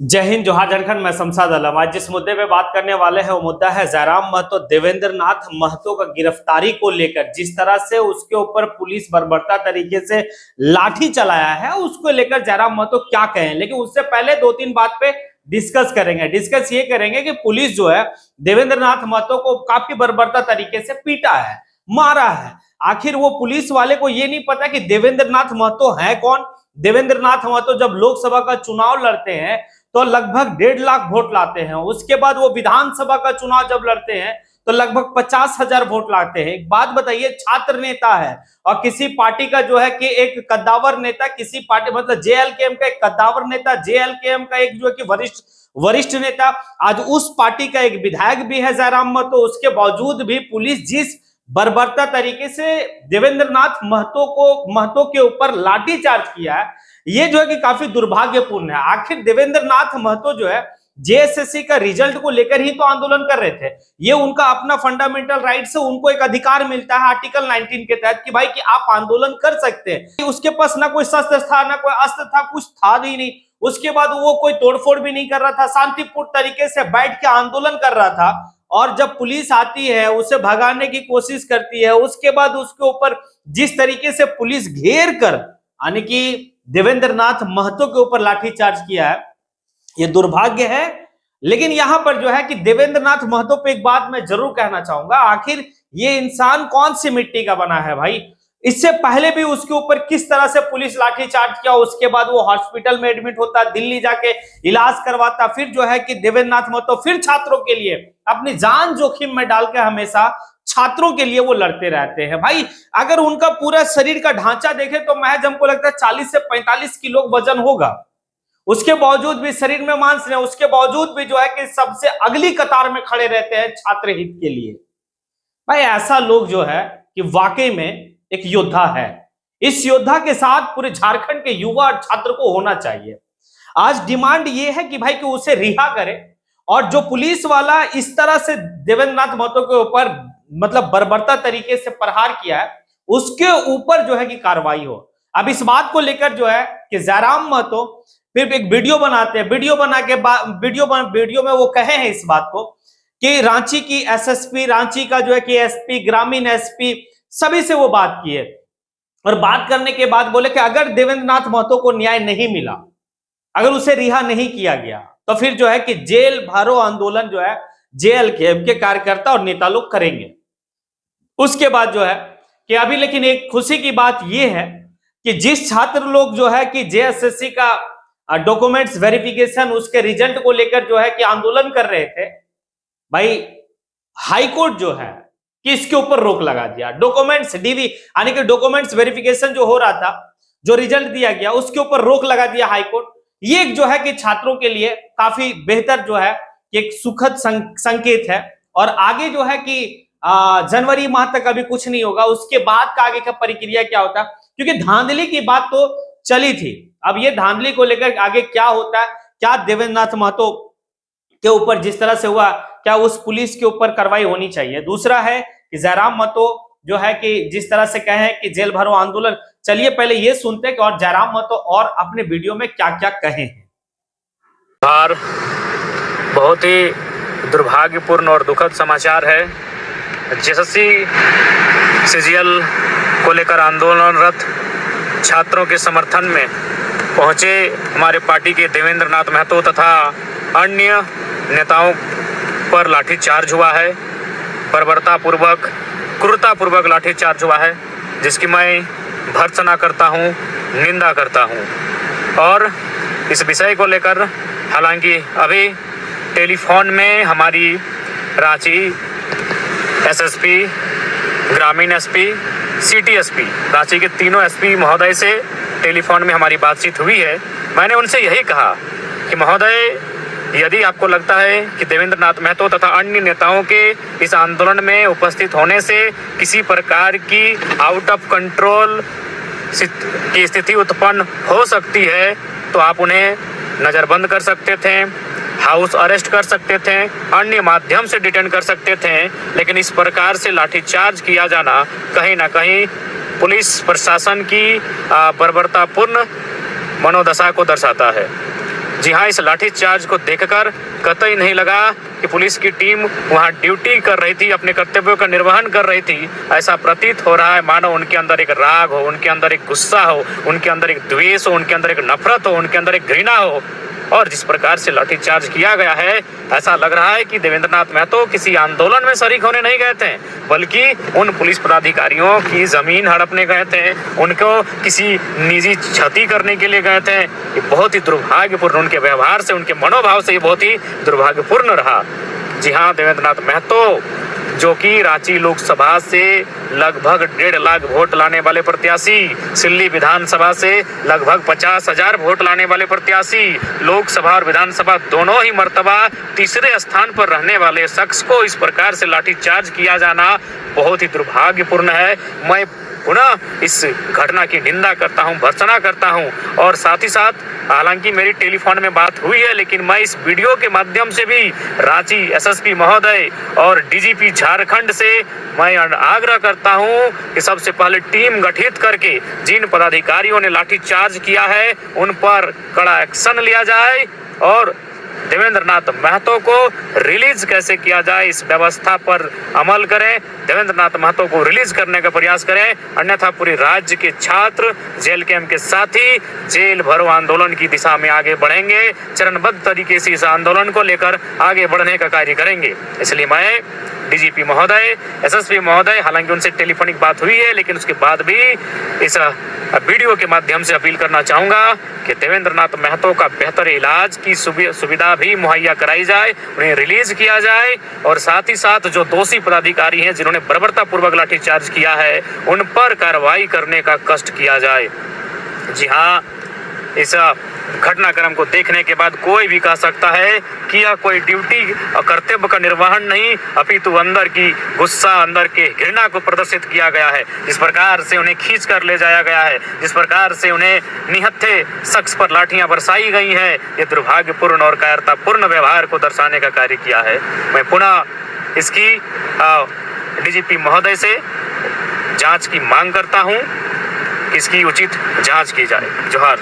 जय हिंद, जोहार झारखंड। मैं शमशाद आलम। आज जिस मुद्दे पे बात करने वाले हैं वो मुद्दा है जयराम महतो देवेंद्र नाथ महतो का गिरफ्तारी को लेकर। जिस तरह से उसके ऊपर पुलिस बर्बरता तरीके से लाठी चलाया है उसको लेकर जयराम महतो क्या कहें। लेकिन उससे पहले दो तीन बात पे डिस्कस करेंगे। डिस्कस ये करेंगे कि पुलिस जो है देवेंद्र नाथ महतो को काफी बर्बरता तरीके से पीटा है, मारा है। आखिर वो पुलिस वाले को ये नहीं पता कि देवेंद्र नाथ महतो है कौन। देवेंद्र नाथ महतो जब लोकसभा का चुनाव लड़ते हैं तो लगभग 1.5 लाख वोट लाते हैं। उसके बाद वो विधानसभा का चुनाव जब लड़ते हैं तो लगभग 50,000 वोट लाते हैं। एक बात बताइए, छात्र नेता है और किसी पार्टी का जो है कि एक कद्दावर नेता, किसी पार्टी मतलब जेएलकेएम का एक कद्दावर नेता, जेएलकेएम का एक जो है कि वरिष्ठ नेता, आज उस पार्टी का एक विधायक भी है जयराम महतो। उसके बावजूद भी पुलिस जिस बर्बरता तरीके से देवेंद्र नाथ महतो के ऊपर लाठीचार्ज किया है, ये जो है कि काफी दुर्भाग्यपूर्ण है। आखिर देवेंद्र नाथ महतो जो है जेएसएससी का रिजल्ट को लेकर ही तो आंदोलन कर रहे थे। ये उनका अपना फंडामेंटल राइट से उनको एक अधिकार मिलता है आर्टिकल 19 के तहत कि भाई कि आप आंदोलन कर सकते हैं। उसके पास ना कोई शस्त्र था, ना कोई अस्त्र था, कुछ था ही नहीं। उसके बाद वो कोई तोड़फोड़ भी नहीं कर रहा था, शांतिपूर्ण तरीके से बैठ के आंदोलन कर रहा था। और जब पुलिस आती है उसे भगाने की कोशिश करती है, उसके बाद उसके ऊपर जिस तरीके से पुलिस घेर कर यानी कि देवेंद्र नाथ महतो के ऊपर लाठीचार्ज किया है, यह दुर्भाग्य है। लेकिन यहां पर जो है कि देवेंद्र नाथ महतो पे एक बात मैं जरूर कहना चाहूंगा, आखिर ये इंसान कौन सी मिट्टी का बना है भाई। इससे पहले भी उसके ऊपर किस तरह से पुलिस लाठीचार्ज किया, उसके बाद वो हॉस्पिटल में एडमिट होता, दिल्ली जाके इलाज करवाता, फिर जो है कि देवेंद्र नाथ महतो फिर छात्रों के लिए अपनी जान जोखिम में डाल के हमेशा छात्रों के लिए वो लड़ते रहते हैं। भाई अगर उनका पूरा शरीर का ढांचा देखे तो महज हमको लगता है 40 से 45 किलो वजन होगा। उसके बावजूद भी शरीर में मांस नहीं, उसके बावजूद भी जो है कि सबसे अगली कतार में खड़े रहते हैं छात्र हित के लिए। भाई ऐसा लोग जो है कि वाकई में एक योद्धा है। इस योद्धा के साथ पूरे झारखंड के युवा और छात्र को होना चाहिए। आज डिमांड ये है कि भाई कि उसे रिहा करे और जो पुलिस वाला इस तरह से देवेंद्र नाथ महतो के ऊपर मतलब बर्बरता तरीके से प्रहार किया है उसके ऊपर जो है कि कार्रवाई हो। अब इस बात को लेकर जो है कि जयराम महतो फिर एक वीडियो बनाते हैं। वीडियो बना के वीडियो में वो कहे हैं इस बात को कि रांची की एसएसपी, रांची का जो है कि एसपी, ग्रामीण एसपी, सभी से वो बात की है। और बात करने के बाद बोले कि अगर देवेंद्र नाथ महतो को न्याय नहीं मिला, अगर उसे रिहा नहीं किया गया तो फिर जो है कि जेल भरो आंदोलन जो है जेएलकेएम के कार्यकर्ता और नेता लोग करेंगे। उसके बाद जो है कि अभी लेकिन एक खुशी की बात यह है कि जिस छात्र लोग जो है कि जेएसएससी का डॉक्यूमेंट्स वेरिफिकेशन उसके रिजल्ट को लेकर जो है कि आंदोलन कर रहे थे, भाई हाईकोर्ट जो है कि इसके ऊपर रोक लगा दिया। डॉक्यूमेंट्स डीवी यानी कि डॉक्यूमेंट्स वेरिफिकेशन जो हो रहा था, जो रिजल्ट दिया गया उसके ऊपर रोक लगा दिया हाईकोर्ट। ये जो है कि छात्रों के लिए काफी बेहतर जो है एक सुखद संकेत है। और आगे जो है कि जनवरी माह तक अभी कुछ नहीं होगा, उसके बाद का आगे का प्रक्रिया क्या होता है, क्योंकि धांधली की बात तो चली थी। अब ये धांधली को लेकर आगे क्या होता है, क्या देवेंद्र नाथ महतो के ऊपर जिस तरह से हुआ, क्या उस पुलिस के ऊपर कार्रवाई होनी चाहिए। दूसरा है कि जयराम महतो जो है कि जिस तरह से कहे कि जेल भरो आंदोलन, चलिए पहले ये सुनते हैं कि और जयराम महतो और अपने वीडियो में क्या क्या कहे हैं। बहुत ही दुर्भाग्यपूर्ण और दुखद समाचार है। जेएसएससी सीजीएल को लेकर आंदोलनरत छात्रों के समर्थन में पहुंचे हमारे पार्टी के देवेंद्र नाथ महतो तथा अन्य नेताओं पर लाठीचार्ज हुआ है। बर्बरतापूर्वक, क्रूरतापूर्वक लाठीचार्ज हुआ है, जिसकी मैं भर्त्सना करता हूं, निंदा करता हूं। और इस विषय को लेकर हालांकि अभी टेलीफोन में हमारी रांची एसएसपी, ग्रामीण एसपी, सिटी एसपी, रांची के तीनों एसपी महोदय से टेलीफोन में हमारी बातचीत हुई है। मैंने उनसे यही कहा कि महोदय, यदि आपको लगता है कि देवेंद्र नाथ महतो तथा अन्य नेताओं के इस आंदोलन में उपस्थित होने से किसी प्रकार की आउट ऑफ कंट्रोल की स्थिति उत्पन्न हो सकती है तो आप उन्हें नज़रबंद कर सकते थे, हाउस अरेस्ट कर सकते थे, अन्य माध्यम से डिटेन कर सकते थे। लेकिन इस प्रकार से लाठीचार्ज किया जाना कहीं ना कहीं पुलिस प्रशासन की बर्बरतापूर्ण मनोदशा को दर्शाता है। जी हाँ, इस लाठीचार्ज को देखकर कतई नहीं लगा कि पुलिस की टीम वहां ड्यूटी कर रही थी, अपने कर्तव्यों का निर्वहन कर रही थी। ऐसा प्रतीत हो रहा है मानो उनके अंदर एक राग हो, उनके अंदर एक गुस्सा हो, उनके अंदर एक द्वेष हो, उनके अंदर एक नफरत हो, उनके अंदर एक घृणा हो। और जिस प्रकार से लाठीचार्ज किया गया है, ऐसा लग रहा है कि देवेंद्रनाथ महतो किसी आंदोलन में शरीक होने नहीं गए थे, बल्कि उन पुलिस पदाधिकारियों की जमीन हड़पने गए थे, उनको किसी निजी क्षति करने के लिए गए थे। ये बहुत ही दुर्भाग्यपूर्ण, उनके व्यवहार से, उनके मनोभाव से ये बहुत ही दुर्भाग्यपूर्ण रहा। जी हाँ, देवेंद्रनाथ महतो जो कि रांची लोकसभा से लगभग 1.5 लाख वोट लाने वाले प्रत्याशी, सिल्ली विधानसभा से लगभग 50,000 वोट लाने वाले प्रत्याशी, लोकसभा और विधानसभा दोनों ही मर्तबा तीसरे स्थान पर रहने वाले शख्स को इस प्रकार से लाठीचार्ज किया जाना बहुत ही दुर्भाग्यपूर्ण है। मैं पुनः इस घटना की निंदा करता हूं, भर्त्सना करता हूं। और साथ ही साथ, हालांकि मेरी टेलीफोन में बात हुई है, लेकिन मैं इस वीडियो के माध्यम से भी रांची एसएसपी महोदय और डीजीपी झारखंड से मैं आग्रह करता हूं कि सबसे पहले टीम गठित करके जिन पदाधिकारियों ने लाठीचार्ज किया है उन पर कड़ा एक्शन लिया जाए और देवेंद्रनाथ महतो को रिलीज कैसे किया जाए इस व्यवस्था पर अमल करें। देवेंद्रनाथ महतो को रिलीज करने का प्रयास करें, अन्यथा पूरे राज्य के छात्र जेल कैंप के साथी जेल भरो आंदोलन की दिशा में आगे बढ़ेंगे, चरणबद्ध तरीके से इस आंदोलन को लेकर आगे बढ़ने का कार्य करेंगे। इसलिए मैं डीजीपी महोदय, एसएसपी महोदय, हालांकि उनसे टेलीफोनिक बात हुई है, लेकिन उसके बाद भी इस वीडियो के माध्यम से अपील करना चाहूँगा कि देवेंद्रनाथ महतो का बेहतर इलाज की सुविधा भी मुहैया कराई जाए, उन्हें रिलीज किया जाए और साथ ही साथ जो दोषी पदाधिकारी हैं जिन्होंने बर्बरतापूर्वक लाठीचार्ज किया है उन पर कार्रवाई करने का कष्ट किया जाए। जी हाँ, इस घटनाक्रम को देखने के बाद कोई भी कह सकता है कि यह कोई ड्यूटी और कर्तव्य का निर्वहन नहीं, अपितु अंदर की गुस्सा, अंदर के घृणा को प्रदर्शित किया गया है। जिस प्रकार से उन्हें खींच कर ले जाया गया है, जिस प्रकार से उन्हें निहत्थे शख्स पर लाठियां बरसाई गई हैं, ये दुर्भाग्यपूर्ण और कायरतापूर्ण व्यवहार को दर्शाने का कार्य किया है। मैं पुनः इसकी डीजीपी महोदय से जांच की मांग करता हूं, इसकी उचित जांच की जाए। जोहार।